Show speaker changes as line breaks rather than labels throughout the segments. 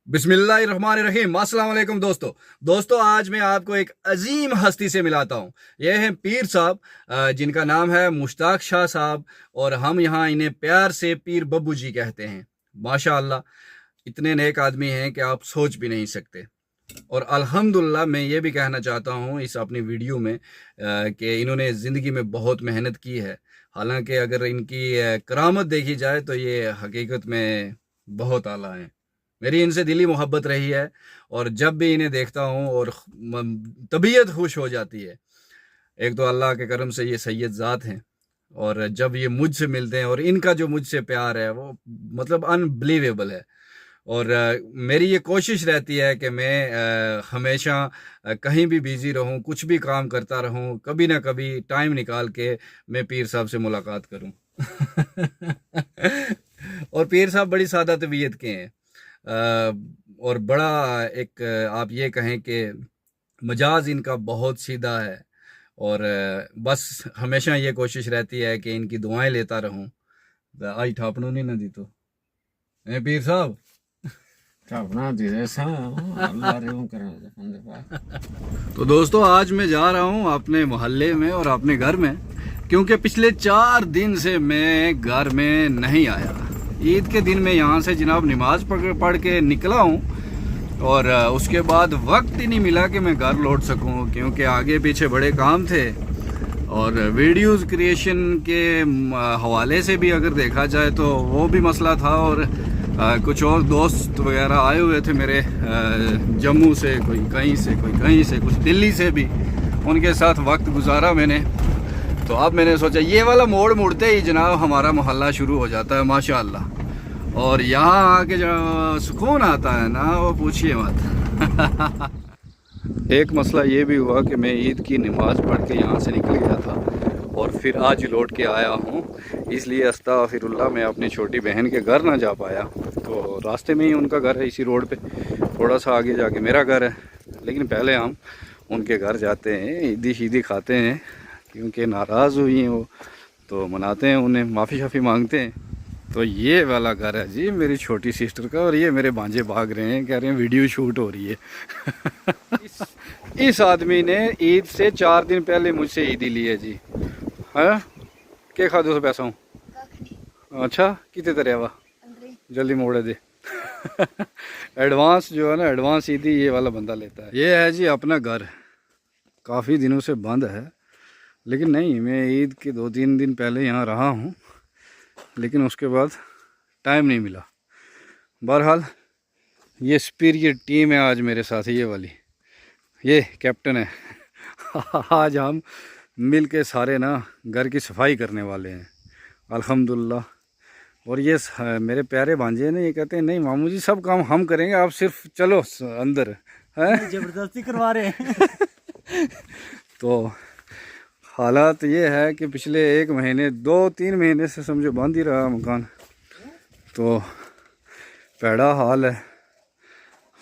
बिस्मिल्लाहिर्रहमानिर्रहीम। अस्सलाम वालेकुम दोस्तों, आज मैं आपको एक अजीम हस्ती से मिलाता हूँ। ये हैं पीर साहब, जिनका नाम है मुश्ताक शाह साहब, और हम यहाँ इन्हें प्यार से पीर बब्बू जी कहते हैं। माशाअल्लाह, इतने नेक आदमी हैं कि आप सोच भी नहीं सकते। और अल्हम्दुलिल्लाह मैं ये भी कहना चाहता हूँ इस अपनी वीडियो में कि इन्होंने ज़िंदगी में बहुत मेहनत की है। हालांकि अगर इनकी करामत देखी जाए तो ये हकीकत में बहुत आला हैं। मेरी इनसे दिली मोहब्बत रही है, और जब भी इन्हें देखता हूँ और तबीयत खुश हो जाती है। एक तो अल्लाह के करम से ये सैयद ज़ात हैं, और जब ये मुझसे मिलते हैं और इनका जो मुझसे प्यार है वो मतलब अनबिलीवेबल है। और मेरी ये कोशिश रहती है कि मैं हमेशा कहीं भी बिजी रहूं, कुछ भी काम करता रहूं, कभी ना कभी टाइम निकाल के मैं पीर साहब से मुलाकात करूं। और पीर साहब बड़ी सादा तबीयत के हैं, और बड़ा एक आप ये कहें कि मजाज इनका बहुत सीधा है। और बस हमेशा ये कोशिश रहती है कि इनकी दुआएं लेता रहूं। आई ठापनू नहीं ना दी तो पीर साहब। तो दोस्तों, आज मैं जा रहा हूँ अपने मोहल्ले में और अपने घर में, क्योंकि पिछले 4 दिन से मैं घर में नहीं आया। ईद के दिन मैं यहाँ से जनाब नमाज पढ़ के निकला हूँ, और उसके बाद वक्त ही नहीं मिला कि मैं घर लौट सकूँ, क्योंकि आगे पीछे बड़े काम थे। और वीडियोस क्रिएशन के हवाले से भी अगर देखा जाए तो वो भी मसला था, और कुछ और दोस्त वगैरह आए हुए थे मेरे, जम्मू से, कोई कहीं से, कोई कहीं से, कुछ दिल्ली से भी। उनके साथ वक्त गुजारा मैंने। तो अब मैंने सोचा ये वाला मोड़ मुड़ते ही जनाब हमारा मोहल्ला शुरू हो जाता है माशाअल्लाह। और यहाँ आके जो सुकून आता है ना, वो पूछिए मत। एक मसला ये भी हुआ कि मैं ईद की नमाज़ पढ़ के यहाँ से निकल गया था, और फिर आज लौट के आया हूँ। इसलिए अस्तग़फिरुल्लाह मैं अपनी छोटी बहन के घर ना जा पाया। तो रास्ते में ही उनका घर है, इसी रोड पे, थोड़ा सा आगे जाके मेरा घर है। लेकिन पहले हम उनके घर जाते हैं, ईदी शीदी खाते हैं, क्योंकि नाराज़ हुई हैं वो, तो मनाते हैं उन्हें, माफ़ी शाफ़ी मांगते हैं। तो ये वाला घर है जी मेरी छोटी सिस्टर का, और ये मेरे भांजे भाग रहे हैं, कह रहे हैं वीडियो शूट हो रही है। इस आदमी ने ईद से 4 दिन पहले मुझसे ईदी ली है जी। है क्या खा दो पैसा हूँ? अच्छा कितने तरह वा जल्दी मोड़े दे। एडवांस जो है ना, एडवांस ईदी ये वाला बंदा लेता है। ये है जी अपना घर, काफ़ी दिनों से बंद है, लेकिन नहीं, मैं ईद के 2-3 दिन पहले यहाँ रहा हूँ, लेकिन उसके बाद टाइम नहीं मिला। बहरहाल ये सुपीरियर टीम है आज मेरे साथ, ये वाली, ये कैप्टन है। आज हम मिल के सारे ना घर की सफाई करने वाले हैं अल्हम्दुलिल्लाह। और ये मेरे प्यारे भांजे ने ये कहते हैं नहीं मामू जी सब काम हम करेंगे, आप सिर्फ चलो अंदर है।
जबरदस्ती करवा रहे हैं।
तो हालात ये है कि पिछले 1 महीने 2-3 महीने से समझो बंद ही रहा मकान, तो पैड़ा हाल है।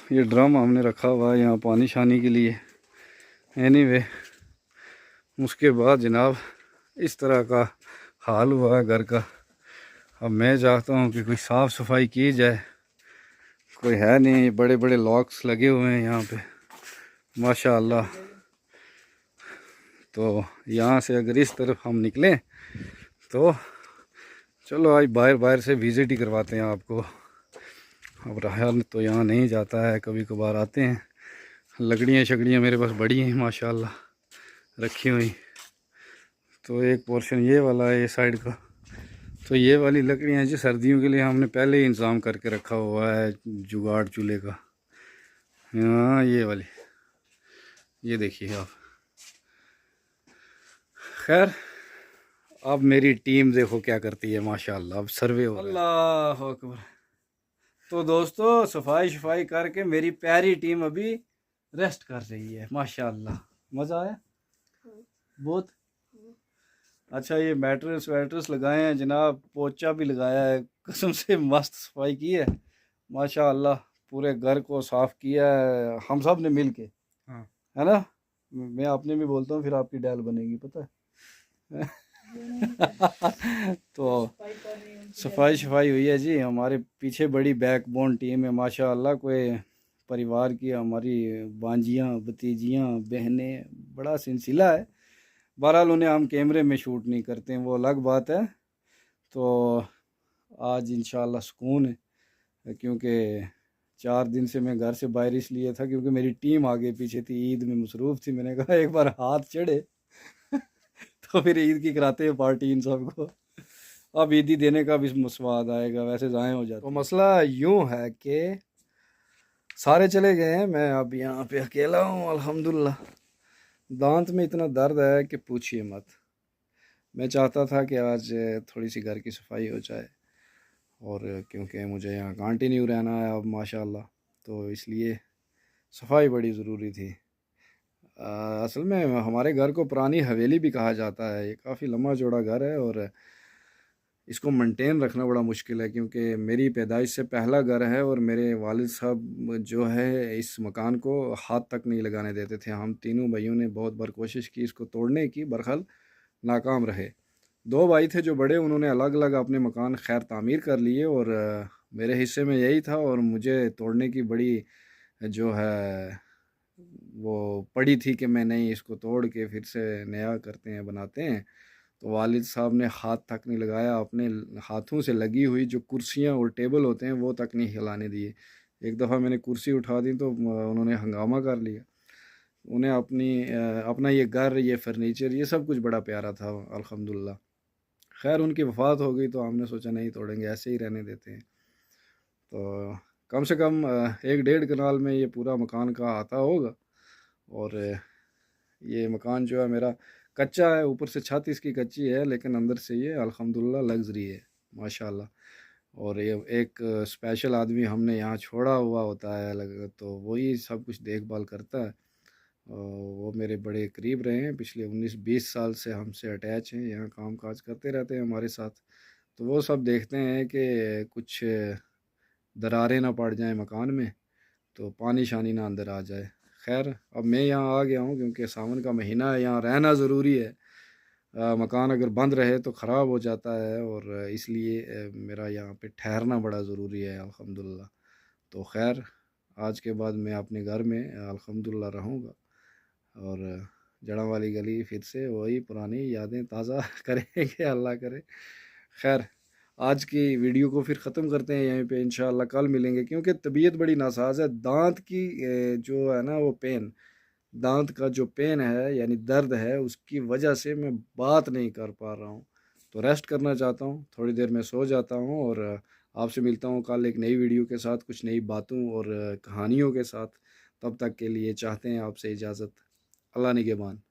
ये ड्रम हमने रखा हुआ है यहाँ पानी शानी के लिए। एनीवे, उसके बाद जनाब इस तरह का हाल हुआ है घर का। अब मैं चाहता हूँ कि कोई साफ़ सफाई की जाए, कोई है नहीं, बड़े बड़े लॉक्स लगे हुए हैं यहाँ पे माशाअल्लाह। तो यहाँ से अगर इस तरफ हम निकलें तो चलो आज बाहर से विज़िट ही करवाते हैं आपको। अब रहा तो यहाँ नहीं जाता है, कभी कभार आते हैं। लकड़ियाँ शकड़ियाँ मेरे पास बड़ी हैं माशाल्लाह रखी हुई। तो एक पोर्शन ये वाला है, ये साइड का। तो ये वाली लकड़ियाँ जी सर्दियों के लिए हमने पहले ही इंतज़ाम करके रखा हुआ है, जुगाड़ चूल्हे का। हाँ ये वाली, ये देखिए आप। खैर अब मेरी टीम देखो क्या करती है माशाल्लाह। अब सर्वे हो रहा है। अल्लाह अकबर। तो दोस्तों सफाई शफाई करके मेरी प्यारी टीम अभी रेस्ट कर रही है माशाल्लाह। मज़ा आया बहुत। अच्छा ये मैट्रेस वैट्रेस लगाए हैं जनाब, पोचा भी लगाया है, कसम से मस्त सफाई की है माशाल्लाह। पूरे घर को साफ़ किया है हम सब ने मिल के। हाँ है ना, मैं आपने भी बोलता हूँ फिर आपकी डैल बनेगी पता है। तो सफाई शफाई हुई है जी। हमारे पीछे बड़ी बैकबोन टीम है माशाल्लाह। कोई परिवार की हमारी बांजियाँ भतीजियाँ बहनें बड़ा सिलसिला है। बहरहाल उन्हें हम कैमरे में शूट नहीं करते हैं, वो अलग बात है। तो आज इंशाल्लाह सुकून है, क्योंकि 4 दिन से मैं घर से बाहर इसलिए था क्योंकि मेरी टीम आगे पीछे थी, ईद में मसरूफ़ थी। मैंने कहा एक बार हाथ चढ़े तो फिर ईद की कराते हैं पार्टी इन सबको। अब ईदी देने का भी स्वाद आएगा, वैसे ज़ाय हो जाता। तो मसला यूं है कि सारे चले गए हैं, मैं अब यहाँ पे अकेला हूँ अल्हम्दुलिल्लाह। दांत में इतना दर्द है कि पूछिए मत। मैं चाहता था कि आज थोड़ी सी घर की सफाई हो जाए, और क्योंकि मुझे यहाँ कंटिन्यू रहना है अब माशाल्लाह, तो इसलिए सफाई बड़ी ज़रूरी थी। असल में हमारे घर को पुरानी हवेली भी कहा जाता है। ये काफ़ी लंबा चौड़ा घर है और इसको मेंटेन रखना बड़ा मुश्किल है, क्योंकि मेरी पैदाइश से पहला घर है और मेरे वालिद साहब जो है इस मकान को हाथ तक नहीं लगाने देते थे। हम तीनों भाइयों ने बहुत बार कोशिश की इसको तोड़ने की, बहरहाल नाकाम रहे। 2 भाई थे जो बड़े, उन्होंने अलग अलग अपने मकान खैर तामीर कर लिए, और मेरे हिस्से में यही था, और मुझे तोड़ने की बड़ी जो है वो पड़ी थी कि मैं नहीं, इसको तोड़ के फिर से नया करते हैं बनाते हैं। तो वालिद साहब ने हाथ तक नहीं लगाया, अपने हाथों से लगी हुई जो कुर्सियाँ और टेबल होते हैं वो तक नहीं हिलाने दिए। एक दफ़ा मैंने कुर्सी उठा दी तो उन्होंने हंगामा कर लिया। उन्हें अपना ये घर, ये फर्नीचर, ये सब कुछ बड़ा प्यारा था अल्हम्दुलिल्लाह। खैर उनकी वफ़ात हो गई तो हमने सोचा नहीं तोड़ेंगे, ऐसे ही रहने देते हैं। तो कम से कम 1-1.5 कनाल में ये पूरा मकान का आता होगा। और ये मकान जो है मेरा कच्चा है, ऊपर से छत इसकी कच्ची है, लेकिन अंदर से ये अल्हम्दुलिल्लाह लग्जरी है माशाल्लाह। और ये एक स्पेशल आदमी हमने यहाँ छोड़ा हुआ होता है अलग, तो वही सब कुछ देखभाल करता है। और वो मेरे बड़े करीब रहे हैं, पिछले 19-20 साल से हमसे अटैच हैं, यहाँ काम काज करते रहते हैं हमारे साथ। तो वो सब देखते हैं कि कुछ दरारें ना पड़ जाएं मकान में, तो पानी शानी ना अंदर आ जाए। खैर अब मैं यहाँ आ गया हूँ क्योंकि सावन का महीना है, यहाँ रहना ज़रूरी है। मकान अगर बंद रहे तो ख़राब हो जाता है, और इसलिए मेरा यहाँ पे ठहरना बड़ा ज़रूरी है अल्हम्दुलिल्लाह। तो खैर आज के बाद मैं अपने घर में अल्हम्दुलिल्लाह रहूँगा, और जड़ा वाली गली फिर से वही पुरानी यादें ताज़ा करेंगे अल्लाह करे। खैर आज की वीडियो को फिर ख़त्म करते हैं यहीं पे, इंशाअल्लाह कल मिलेंगे, क्योंकि तबीयत बड़ी नासाज है। दांत की जो है ना वो पेन, दांत का जो पेन है यानी दर्द है, उसकी वजह से मैं बात नहीं कर पा रहा हूँ। तो रेस्ट करना चाहता हूँ, थोड़ी देर में सो जाता हूँ, और आपसे मिलता हूँ कल एक नई वीडियो के साथ, कुछ नई बातों और कहानियों के साथ। तब तक के लिए चाहते हैं आपसे इजाज़त। अल्लाह निगहबान।